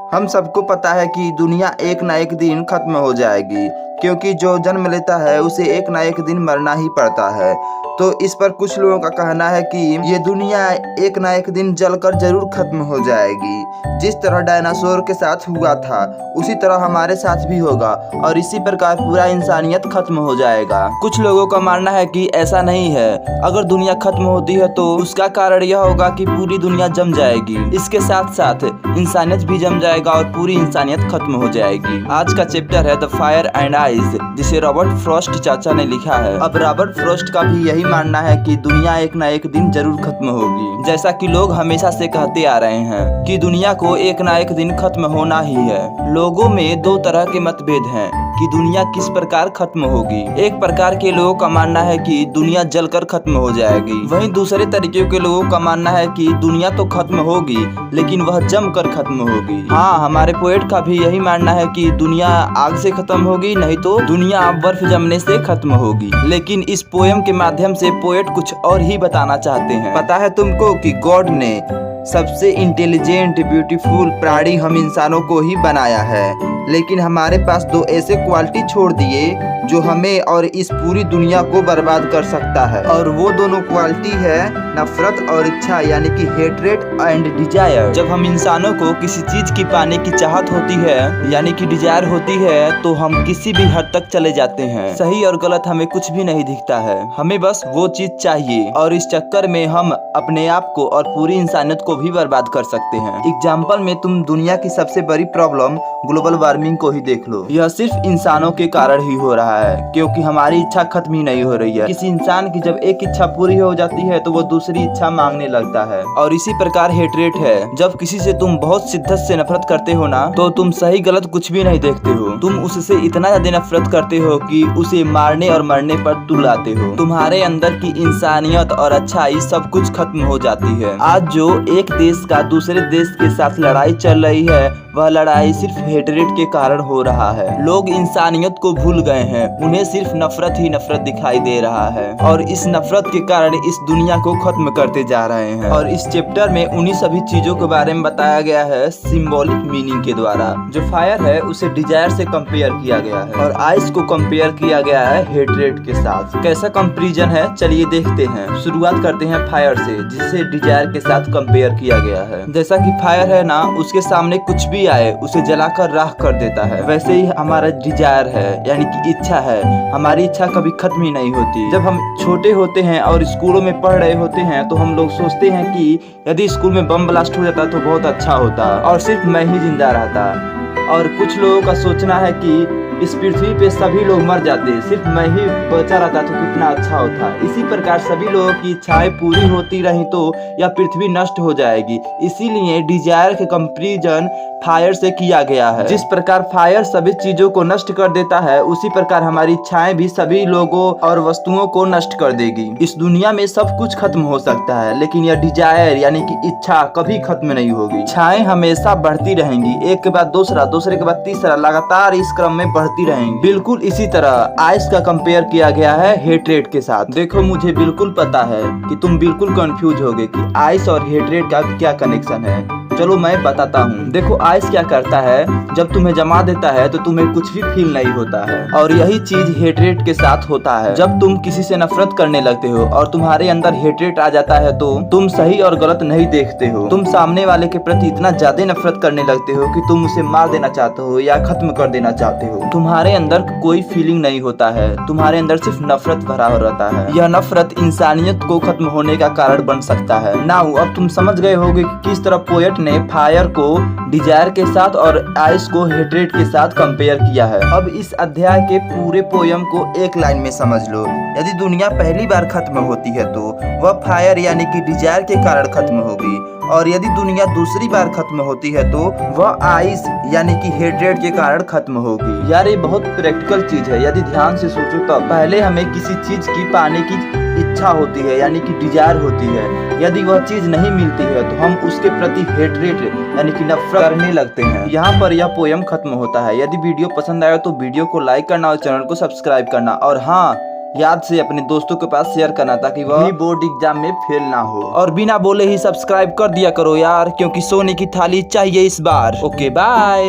हम सबको पता है कि दुनिया एक ना एक दिन खत्म हो जाएगी, क्योंकि जो जन्म लेता है उसे एक ना एक दिन मरना ही पड़ता है। तो इस पर कुछ लोगों का कहना है कि ये दुनिया एक ना एक दिन जलकर जरूर खत्म हो जाएगी। जिस तरह डायनासोर के साथ हुआ था उसी तरह हमारे साथ भी होगा और इसी प्रकार पूरा इंसानियत खत्म हो जाएगा। कुछ लोगों का मानना है कि ऐसा नहीं है। अगर दुनिया खत्म होती है तो उसका कारण यह होगा कि पूरी दुनिया जम जाएगी, इसके साथ साथ इंसानियत भी जम जाएगा और पूरी इंसानियत खत्म हो जाएगी। आज का चैप्टर है द फायर एंड आइस, जिसे रॉबर्ट फ्रॉस्ट चाचा ने लिखा है। अब रॉबर्ट फ्रॉस्ट का भी यही मानना है कि दुनिया एक ना एक दिन जरूर खत्म होगी, जैसा कि लोग हमेशा से कहते आ रहे हैं कि दुनिया को एक ना एक दिन खत्म होना ही है। लोगों में दो तरह के मतभेद हैं कि दुनिया किस प्रकार खत्म होगी। एक प्रकार के लोगों का मानना है कि दुनिया जलकर खत्म हो जाएगी, वहीं दूसरे तरीके के लोगों का मानना है कि दुनिया तो खत्म होगी लेकिन वह जमकर खत्म होगी। हाँ, हमारे पोएट का भी यही मानना है कि दुनिया आग से खत्म होगी, नहीं तो दुनिया बर्फ जमने से खत्म होगी। लेकिन इस पोयम के माध्यम से पोएट कुछ और ही बताना चाहते हैं। पता है तुमको कि गॉड ने सबसे इंटेलिजेंट ब्यूटीफुल प्राणी हम इंसानों को ही बनाया है, लेकिन हमारे पास दो ऐसे क्वालिटी छोड़ दिए जो हमें और इस पूरी दुनिया को बर्बाद कर सकता है। और वो दोनों क्वालिटी है नफरत और इच्छा, यानी कि हेट्रेट एंड डिजायर। जब हम इंसानों को किसी चीज की पाने की चाहत होती है यानी कि डिजायर होती है तो हम किसी भी हद तक चले जाते हैं। सही और गलत हमें कुछ भी नहीं दिखता है, हमें बस वो चीज चाहिए और इस चक्कर में हम अपने आप को और पूरी इंसानियत को भी बर्बाद कर सकते हैं। एग्जाम्पल में तुम दुनिया की सबसे बड़ी प्रॉब्लम ग्लोबल वार्मिंग को ही देख लो। यह सिर्फ इंसानों के कारण ही हो रहा है, क्योंकि हमारी इच्छा खत्म ही नहीं हो रही है। किसी इंसान की जब एक इच्छा पूरी हो जाती है तो वो दूसरी इच्छा मांगने लगता है। और इसी प्रकार हेट्रेट है, जब किसी से तुम बहुत शिद्दत से नफरत करते हो ना तो तुम सही गलत कुछ भी नहीं देखते हो। तुम उससे इतना ज्यादा नफरत करते हो कि उसे मारने और मरने पर तुलाते हो। तुम्हारे अंदर की इंसानियत और अच्छाई सब कुछ खत्म हो जाती है। आज जो एक देश का दूसरे देश के साथ लड़ाई चल रही है वह लड़ाई सिर्फ हेट्रेट के कारण हो रहा है। लोग इंसानियत को भूल गए हैं, उन्हें सिर्फ नफरत ही नफरत दिखाई दे रहा है और इस नफरत के कारण इस दुनिया को खत्म करते जा रहे हैं। और इस चैप्टर में उन्हीं सभी चीजों के बारे में बताया गया है सिंबॉलिक मीनिंग के द्वारा। जो फायर है उसे डिजायर से कंपेयर किया गया है और आइस को कंपेयर किया गया है हेट्रेट के साथ। कैसा कंपैरिजन है चलिए देखते हैं। शुरुआत करते हैं फायर से, जिसे डिजायर के साथ कंपेयर किया गया है। जैसा कि फायर है ना, उसके सामने कुछ भी आए उसे जलाकर राख कर देता है, वैसे ही हमारा डिजायर है यानी कि इच्छा है। हमारी इच्छा कभी खत्म ही नहीं होती। जब हम छोटे होते हैं और स्कूलों में पढ़ रहे होते हैं तो हम लोग सोचते हैं कि यदि स्कूल में बम ब्लास्ट हो जाता तो बहुत अच्छा होता और सिर्फ मैं ही जिंदा रहता। और कुछ लोगों का सोचना है कि इस पृथ्वी पे सभी लोग मर जाते, सिर्फ मैं ही बचा रहता तो कितना अच्छा होता। इसी प्रकार सभी लोगों की इच्छाएं पूरी होती रही तो यह पृथ्वी नष्ट हो जाएगी। इसीलिए डिजायर के कंपैरिजन फायर से किया गया है। जिस प्रकार फायर सभी चीजों को नष्ट कर देता है उसी प्रकार हमारी इच्छाएं भी सभी लोगों और वस्तुओं को नष्ट कर देगी। इस दुनिया में सब कुछ खत्म हो सकता है लेकिन यह डिजायर यानी कि इच्छा कभी खत्म नहीं होगी। इच्छाएं हमेशा बढ़ती रहेंगी, एक के बाद दूसरा, दूसरे के बाद तीसरा, लगातार इस क्रम में बढ़ती रहेंगी। बिल्कुल इसी तरह आइस का कंपेयर किया गया है हेट्रेट के साथ। देखो मुझे बिल्कुल पता है कि तुम बिल्कुल कंफ्यूज होगे कि आइस और हेट्रेट का क्या कनेक्शन है। चलो मैं बताता हूँ। देखो आइस क्या करता है, जब तुम्हें जमा देता है तो तुम्हें कुछ भी फील नहीं होता है और यही चीज हेट्रेट के साथ होता है। जब तुम किसी से नफरत करने लगते हो और तुम्हारे अंदर हेट्रेट आ जाता है तो तुम सही और गलत नहीं देखते हो। तुम सामने वाले के प्रति इतना ज्यादा नफरत करने लगते हो कि तुम उसे मार देना चाहते हो या खत्म कर देना चाहते हो। तुम्हारे अंदर कोई फीलिंग नहीं होता है, तुम्हारे अंदर सिर्फ नफरत भरा हो रहता है। यह नफरत इंसानियत को खत्म होने का कारण बन सकता है। नाउ अब तुम समझ गए होगे कि किस तरह पोएट ने फायर को डिजायर के साथ और आइस को हेट्रेट के साथ कंपेयर किया है। अब इस अध्याय के पूरे पोयम को एक लाइन में समझ लो। यदि दुनिया पहली बार खत्म होती है तो वह फायर यानी कि डिजायर के कारण खत्म होगी और यदि दुनिया दूसरी बार खत्म होती है तो वह आइस यानी कि हेट्रेट के कारण खत्म होगी। यार ये बहुत प्रैक्टिकल चीज है, यदि ध्यान से सोचो तो पहले हमें किसी चीज की पाने की इच्छा होती है यानी कि डिजायर होती है। यदि वह चीज नहीं मिलती है तो हम उसके प्रति हेट्रेट यानी कि नफरत करने लगते हैं। यहाँ पर यह पोयम खत्म होता है। यदि वीडियो पसंद आया तो वीडियो को लाइक करना और चैनल को सब्सक्राइब करना। और हाँ, याद से अपने दोस्तों के पास शेयर करना ताकि वह भी बोर्ड एग्जाम में फेल ना हो। और बिना बोले ही सब्सक्राइब कर दिया करो यार, क्योंकि सोने की थाली चाहिए इस बार। Okay bye.